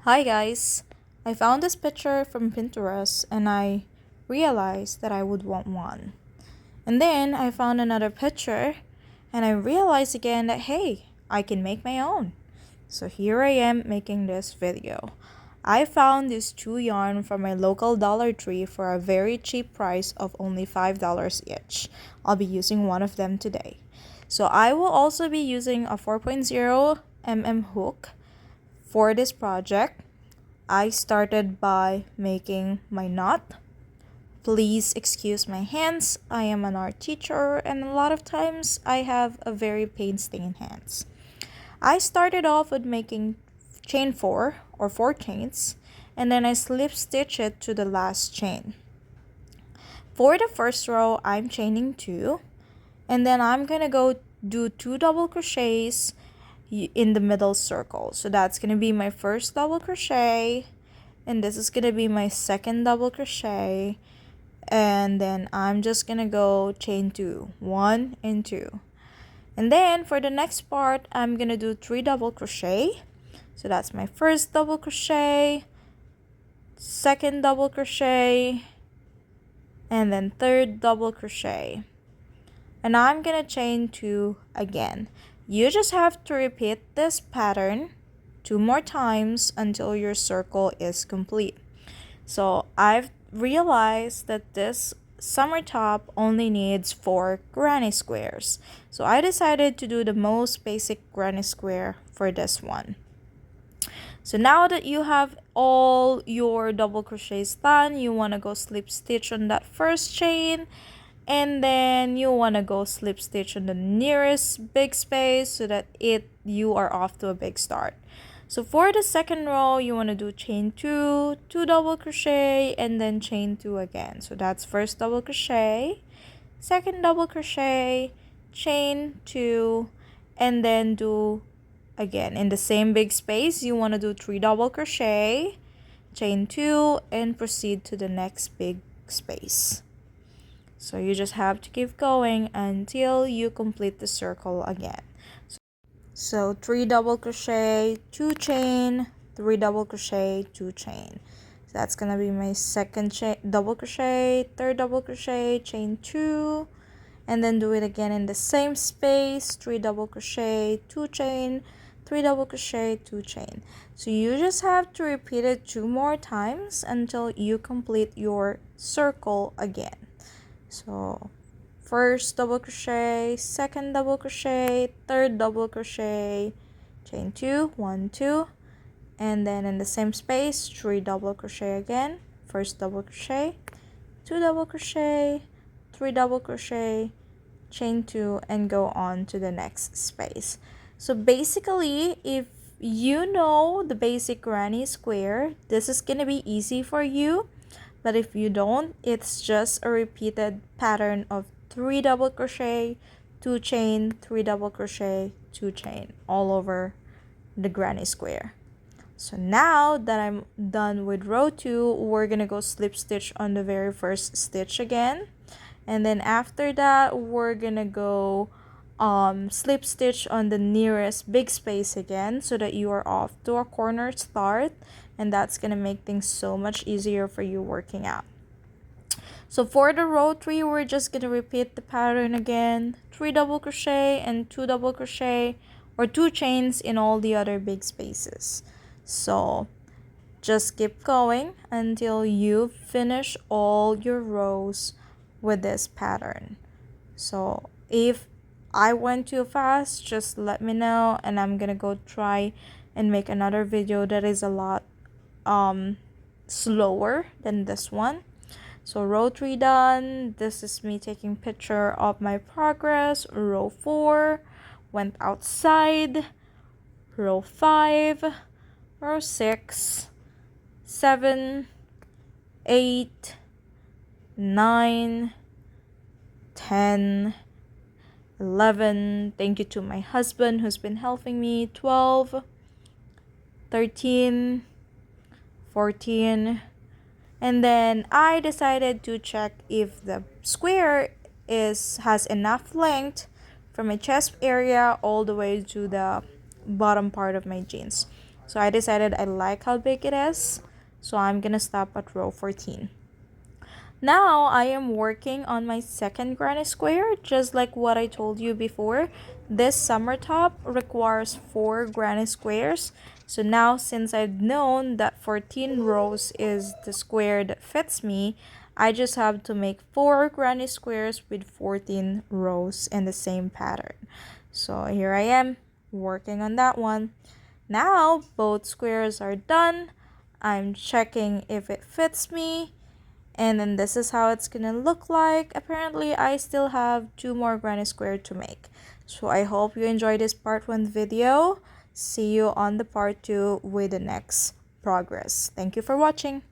Hi guys! I found this picture from Pinterest and I realized that I would want one. And then I found another picture and I realized again that hey, I can make my own. So here I am making this video. I found these two yarn from my local Dollar Tree for a very cheap price of only $5 each. I'll be using one of them today. So I will also be using a 4.0 mm hook for this project. I started by making my knot. Please excuse my hands. I am an art teacher and a lot of times I have a very painstained hands. I started off with making chain 4 or 4 chains and then I slip stitch it to the last chain. For the first row, I'm chaining 2 and then I'm gonna go do 2 double crochets in the middle circle. So that's gonna be my first double crochet, and this is gonna be my second double crochet, and then I'm just gonna go chain 2, 1 and 2, and then for the next part I'm gonna do 3 double crochet. So that's my first double crochet, second double crochet, and then third double crochet, and I'm gonna chain 2 again. You just have to repeat this pattern 2 more times until your circle is complete. So I've realized that this summer top only needs 4 granny squares. So I decided to do the most basic granny square for this one. So now that you have all your double crochets done, you want to go slip stitch on that first chain, and then you want to go slip stitch on the nearest big space so that you are off to a big start. So for the second row, you want to do chain 2, 2 double crochet, and then chain 2 again. So that's first double crochet, second double crochet, chain 2, and then do again in the same big space. You want to do 3 double crochet, chain 2, and proceed to the next big space. So you just have to keep going until you complete the circle again. So 3 double crochet, 2 chain, 3 double crochet, 2 chain. So that's gonna be my second double crochet, third double crochet, chain 2, and then do it again in the same space, 3 double crochet, 2 chain, 3 double crochet, 2 chain. So you just have to repeat it 2 more times until you complete your circle again. So first double crochet, second double crochet, third double crochet, chain 2, 1, 2, and then in the same space 3 double crochet again, first double crochet, 2 double crochet, 3 double crochet, chain 2, and go on to the next space. So basically, if you know the basic granny square, this is gonna be easy for you. But if you don't, it's just a repeated pattern of 3 double crochet, 2 chain, 3 double crochet, 2 chain all over the granny square. So now that I'm done with row 2, we're gonna go slip stitch on the very first stitch again, and then after that we're gonna go slip stitch on the nearest big space again so that you are off to a corner start, and that's gonna make things so much easier for you working out. So for the row 3, we're just gonna repeat the pattern again, 3 double crochet and 2 double crochet or 2 chains in all the other big spaces. So just keep going until you finish all your rows with this pattern. So if I went too fast, just let me know and I'm gonna go try and make another video that is a lot slower than this one. So row 3 done. This is me taking picture of my progress. Row 4 went outside. Row 5, row 6, 7, 8, 9, 10, 11, thank you to my husband who's been helping me, 12, 13, 14, and then I decided to check if the square has enough length from my chest area all the way to the bottom part of my jeans. So I decided I like how big it is, so I'm gonna stop at row 14. Now I am working on my second granny square, just like what I told you before. This summer top requires 4 granny squares. So now, since I've known that 14 rows is the square that fits me, I just have to make 4 granny squares with 14 rows in the same pattern. So here I am working on that one. Now both squares are done. I'm checking if it fits me. And then this is how it's gonna look like. Apparently I still have 2 more granny square to make. So I hope you enjoyed this part 1 video. See you on the part 2 with the next progress. Thank you for watching.